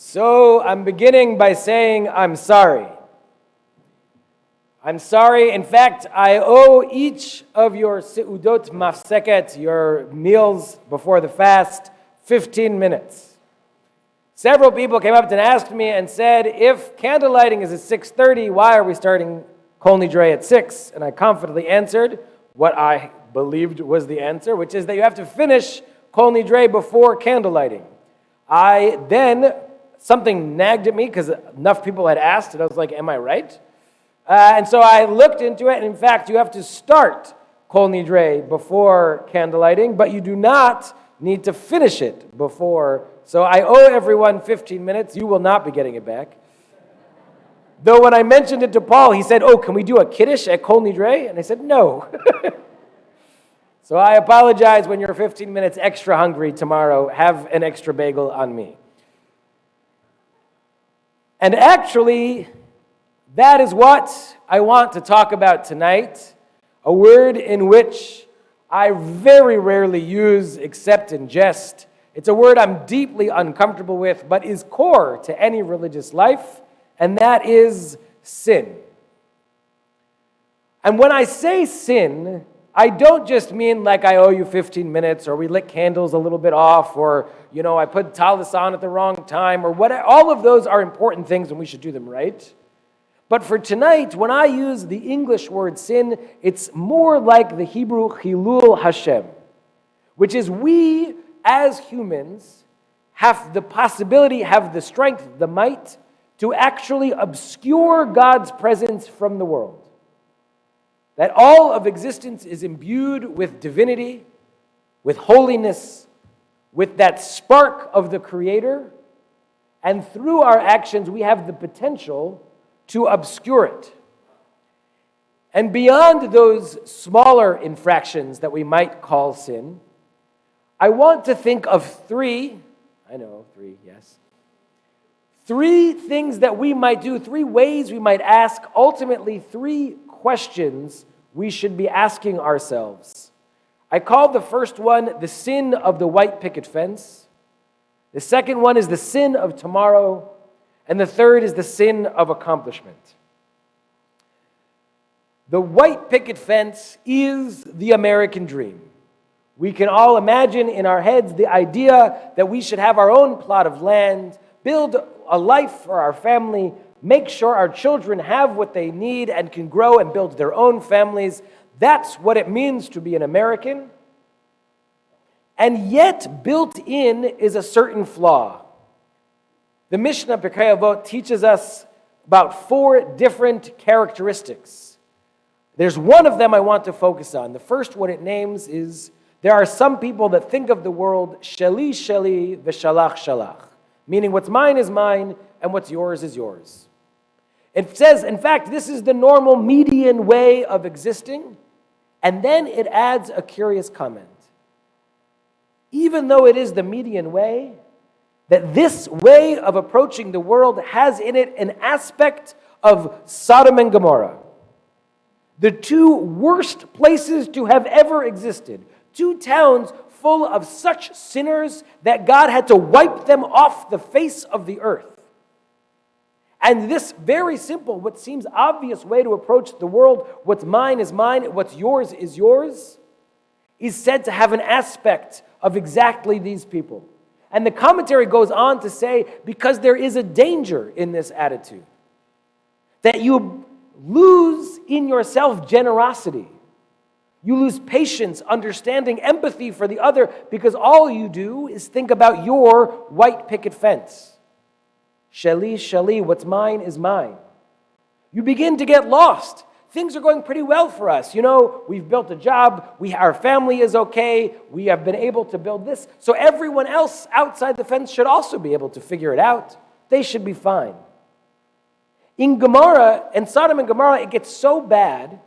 So I'm beginning by saying I'm sorry. I'm sorry. In fact, I owe each of your seudot mafseket, your meals before the fast, 15 minutes. Several people came up and asked me and said, if candle lighting is at 6:30, why are we starting Kol Nidre at 6? And I confidently answered what I believed was the answer, which is that you have to finish Kol Nidre before candle lighting. Something nagged at me because enough people had asked, and I was like, am I right? And so I looked into it, and in fact, you have to start Kol Nidre before candle lighting, but you do not need to finish it before. So I owe everyone 15 minutes. You will not be getting it back. Though when I mentioned it to Paul, he said, can we do a kiddush at Kol Nidre? And I said, no. So I apologize. When you're 15 minutes extra hungry tomorrow, have an extra bagel on me. And actually, that is what I want to talk about tonight, a word in which I very rarely use except in jest. It's a word I'm deeply uncomfortable with, but is core to any religious life, and that is sin. And when I say sin, I don't just mean like I owe you 15 minutes, or we lit candles a little bit off, or, I put talis on at the wrong time, or whatever. All of those are important things and we should do them right. But for tonight, when I use the English word sin, it's more like the Hebrew chilul Hashem, which is we as humans have the possibility, have the strength, the might to actually obscure God's presence from the world. That all of existence is imbued with divinity, with holiness, with that spark of the Creator, and through our actions we have the potential to obscure it. And beyond those smaller infractions that we might call sin, I want to think of three things that we might do, three ways we might ask, ultimately three questions we should be asking ourselves. I call the first one the sin of the white picket fence. The second one is the sin of tomorrow. And the third is the sin of accomplishment. The white picket fence is the American dream. We can all imagine in our heads the idea that we should have our own plot of land, build a life for our family, make sure our children have what they need and can grow and build their own families. That's what it means to be an American. And yet, built in is a certain flaw. The Mishnah Pirkei Avot teaches us about 4 different characteristics. There's one of them I want to focus on. The first one it names is, there are some people that think of the world, sheli sheli v'shalach shalach, meaning what's mine is mine and what's yours is yours. It says, in fact, this is the normal median way of existing, and then it adds a curious comment. Even though it is the median way, that this way of approaching the world has in it an aspect of Sodom and Gomorrah, the 2 worst places to have ever existed, 2 towns full of such sinners that God had to wipe them off the face of the earth. And this very simple, what seems obvious way to approach the world, what's mine is mine, what's yours is yours, is said to have an aspect of exactly these people. And the commentary goes on to say, because there is a danger in this attitude, that you lose in yourself generosity. You lose patience, understanding, empathy for the other, because all you do is think about your white picket fence. Sheli, sheli, what's mine is mine. You begin to get lost. Things are going pretty well for us. We've built a job, our family is okay, we have been able to build this. So everyone else outside the fence should also be able to figure it out. They should be fine. In Gomorrah, and Sodom and Gomorrah, it gets so bad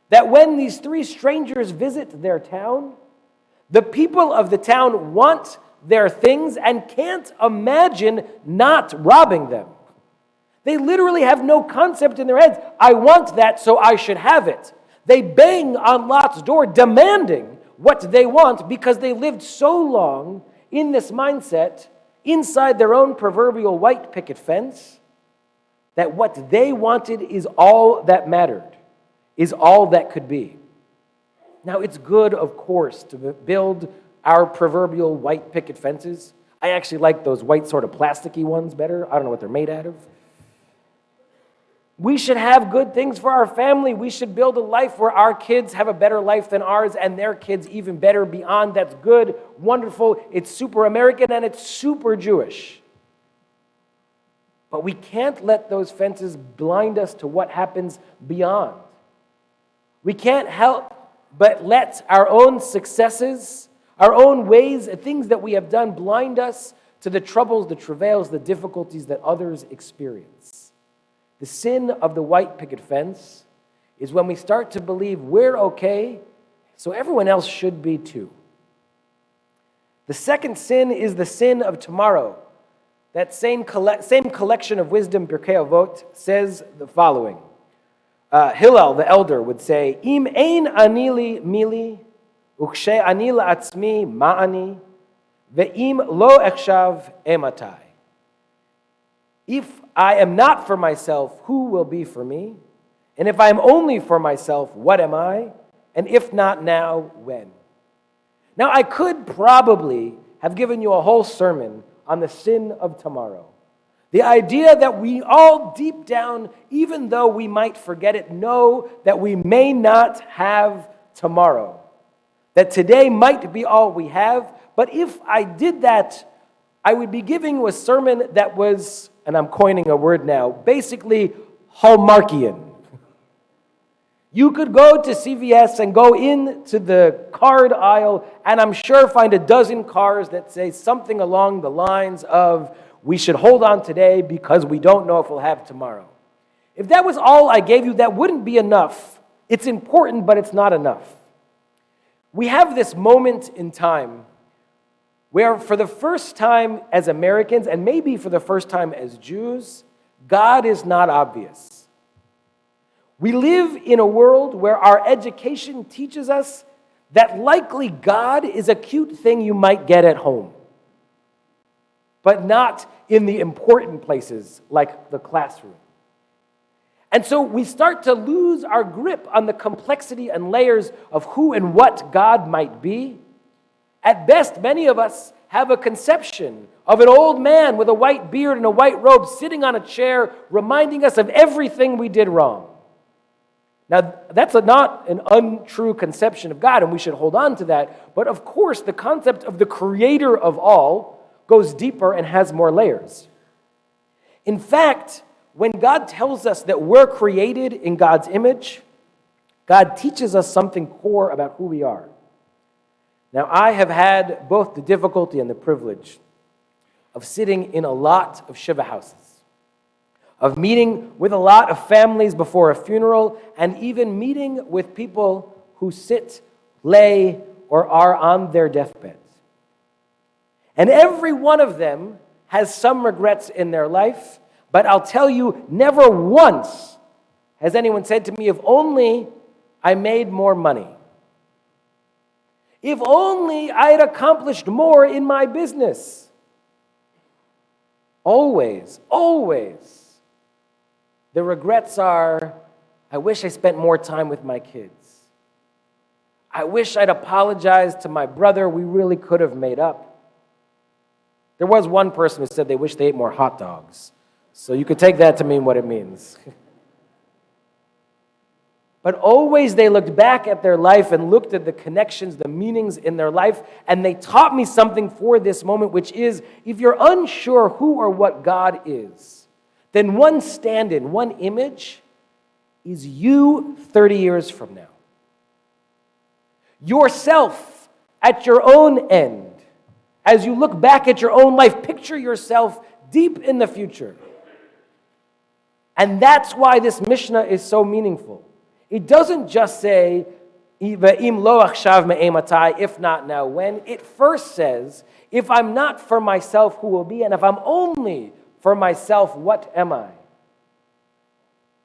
that when these 3 strangers visit their town, the people of the town want their things and can't imagine not robbing them. They literally have no concept in their heads, I want that, so I should have it. They bang on Lot's door demanding what they want because they lived so long in this mindset, inside their own proverbial white picket fence, that what they wanted is all that mattered, is all that could be. Now, it's good, of course, to build our proverbial white picket fences. I actually like those white sort of plasticky ones better. I don't know what they're made out of. We should have good things for our family. We should build a life where our kids have a better life than ours and their kids even better beyond. That's good, wonderful. It's super American and it's super Jewish. But we can't let those fences blind us to what happens beyond. We can't help but let our own successes, our own ways, things that we have done blind us to the troubles, the travails, the difficulties that others experience. The sin of the white picket fence is when we start to believe we're okay, so everyone else should be too. The second sin is the sin of tomorrow. That same collection of wisdom, Pirkei Avot, says the following. Hillel, the elder, would say, Im ein ani li mili, ukshe ani la'atzmi ma'ani, ve'im lo echshav ematai. If I am not for myself, who will be for me? And if I am only for myself, what am I? And if not now, when? Now, I could probably have given you a whole sermon on the sin of tomorrow. The idea that we all deep down, even though we might forget it, know that we may not have tomorrow. That today might be all we have. But if I did that, I would be giving you a sermon that was, and I'm coining a word now, basically Hallmarkian. You could go to CVS and go into the card aisle and I'm sure find a dozen cars that say something along the lines of, we should hold on today because we don't know if we'll have tomorrow. If that was all I gave you, that wouldn't be enough. It's important, but it's not enough. We have this moment in time where for the first time as Americans, and maybe for the first time as Jews, God is not obvious. We live in a world where our education teaches us that likely God is a cute thing you might get at home, but not in the important places like the classroom. And so we start to lose our grip on the complexity and layers of who and what God might be. At best, many of us have a conception of an old man with a white beard and a white robe sitting on a chair reminding us of everything we did wrong. Now, that's not an untrue conception of God, and we should hold on to that. But of course, the concept of the creator of all goes deeper and has more layers. In fact, when God tells us that we're created in God's image, God teaches us something core about who we are. Now, I have had both the difficulty and the privilege of sitting in a lot of Shiva houses, of meeting with a lot of families before a funeral, and even meeting with people who sit, lay, or are on their deathbeds. And every one of them has some regrets in their life, but I'll tell you, never once has anyone said to me, if only I made more money. If only I had accomplished more in my business. Always, always, the regrets are, I wish I spent more time with my kids. I wish I'd apologized to my brother. We really could have made up. There was one person who said they wish they ate more hot dogs. So you could take that to mean what it means. But always they looked back at their life and looked at the connections, the meanings in their life, and they taught me something for this moment, which is, if you're unsure who or what God is, then one stand-in, one image, is you 30 years from now. Yourself at your own end. As you look back at your own life, picture yourself deep in the future. And that's why this Mishnah is so meaningful. It doesn't just say, "Ve'im lo achshav me'ei matai," if not now, when. It first says, if I'm not for myself, who will be? And if I'm only for myself, what am I?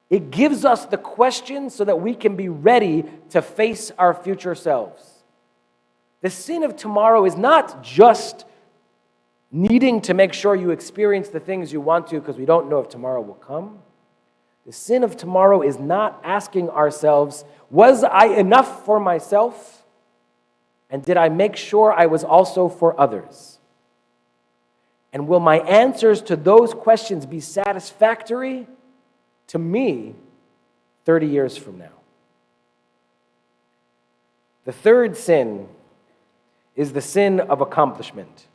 It gives us the question so that we can be ready to face our future selves. The sin of tomorrow is not just needing to make sure you experience the things you want to because we don't know if tomorrow will come. The sin of tomorrow is not asking ourselves, was I enough for myself? And did I make sure I was also for others? And will my answers to those questions be satisfactory to me 30 years from now? The third sin is the sin of accomplishment.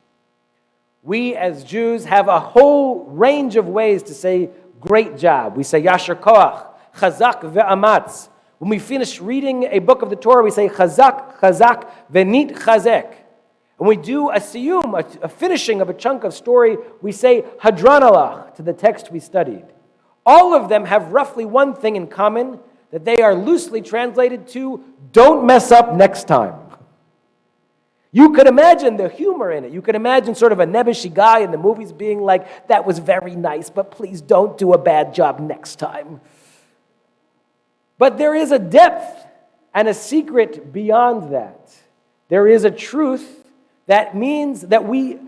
We as Jews have a whole range of ways to say, great job. We say, Yasher Koach, Chazak ve'amatz. When we finish reading a book of the Torah, we say, Chazak, Chazak, ve'nit chazek. When we do a siyum, a finishing of a chunk of story, we say, Hadran alach, to the text we studied. All of them have roughly one thing in common, that they are loosely translated to, don't mess up next time. You could imagine the humor in it. You could imagine sort of a nebbishy guy in the movies being like, that was very nice, but please don't do a bad job next time. But there is a depth and a secret beyond that. There is a truth that means that we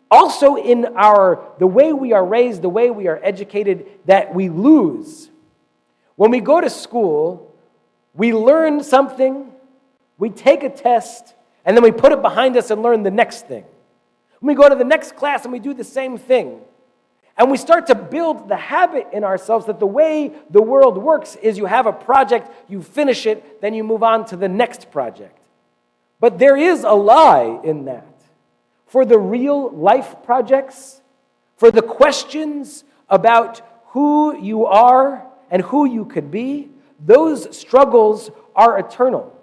also in the way we are raised, the way we are educated, that we lose. When we go to school, we learn something, we take a test, and then we put it behind us and learn the next thing. When we go to the next class and we do the same thing. And we start to build the habit in ourselves that the way the world works is you have a project, you finish it, then you move on to the next project. But there is a lie in that. For the real life projects, for the questions about who you are and who you could be, those struggles are eternal.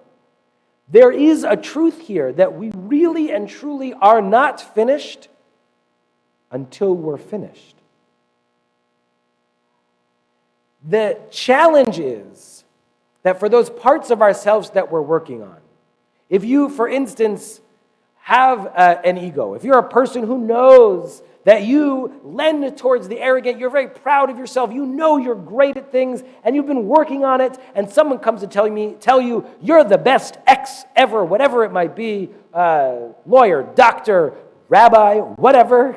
There is a truth here that we really and truly are not finished until we're finished. The challenge is that for those parts of ourselves that we're working on, if you, for instance, have an ego, if you're a person who knows that you lend towards the arrogant, you're very proud of yourself, you know you're great at things, and you've been working on it, and someone comes to tell you you're the best X ever, whatever it might be, lawyer, doctor, rabbi, whatever,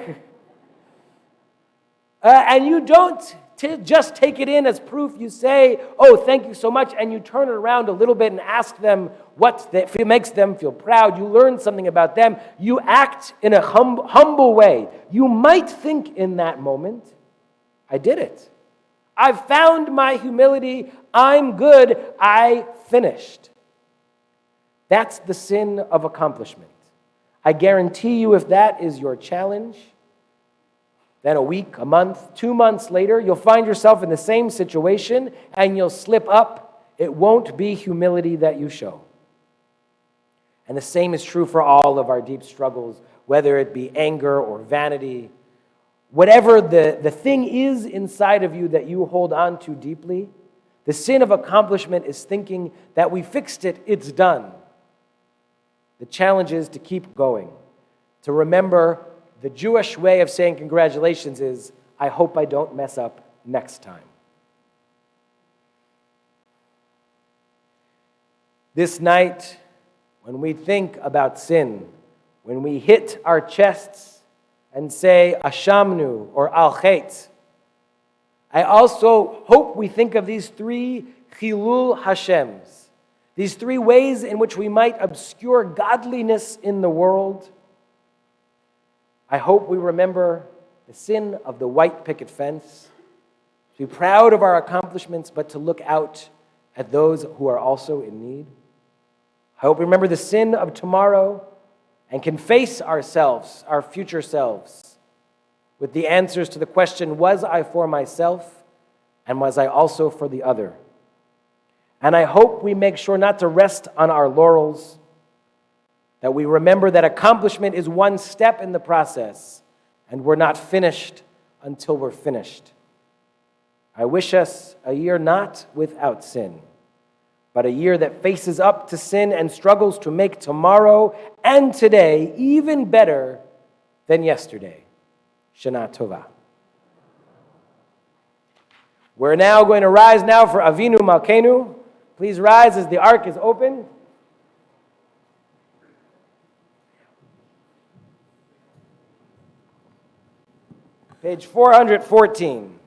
and you don't just take it in as proof, you say, oh, thank you so much, and you turn it around a little bit and ask them what makes them feel proud. You learn something about them. You act in a humble way. You might think in that moment, I did it. I've found my humility. I'm good. I finished. That's the sin of accomplishment. I guarantee you if that is your challenge, then a week, a month, 2 months later, you'll find yourself in the same situation and you'll slip up. It won't be humility that you show. And the same is true for all of our deep struggles, whether it be anger or vanity. Whatever the thing is inside of you that you hold on to deeply, the sin of accomplishment is thinking that we fixed it, it's done. The challenge is to keep going, to remember the Jewish way of saying congratulations is, I hope I don't mess up next time. This night, when we think about sin, when we hit our chests and say, Ashamnu or Al Chet, I also hope we think of these 3 Chilul Hashems, these 3 ways in which we might obscure godliness in the world. I hope we remember the sin of the white picket fence, to be proud of our accomplishments, but to look out at those who are also in need. I hope we remember the sin of tomorrow and can face ourselves, our future selves, with the answers to the question, was I for myself and was I also for the other? And I hope we make sure not to rest on our laurels, that we remember that accomplishment is one step in the process, and we're not finished until we're finished. I wish us a year not without sin, but a year that faces up to sin and struggles to make tomorrow and today even better than yesterday. Shana Tova. We're now going to rise now for Avinu Malkeinu. Please rise as the ark is open. Page 414.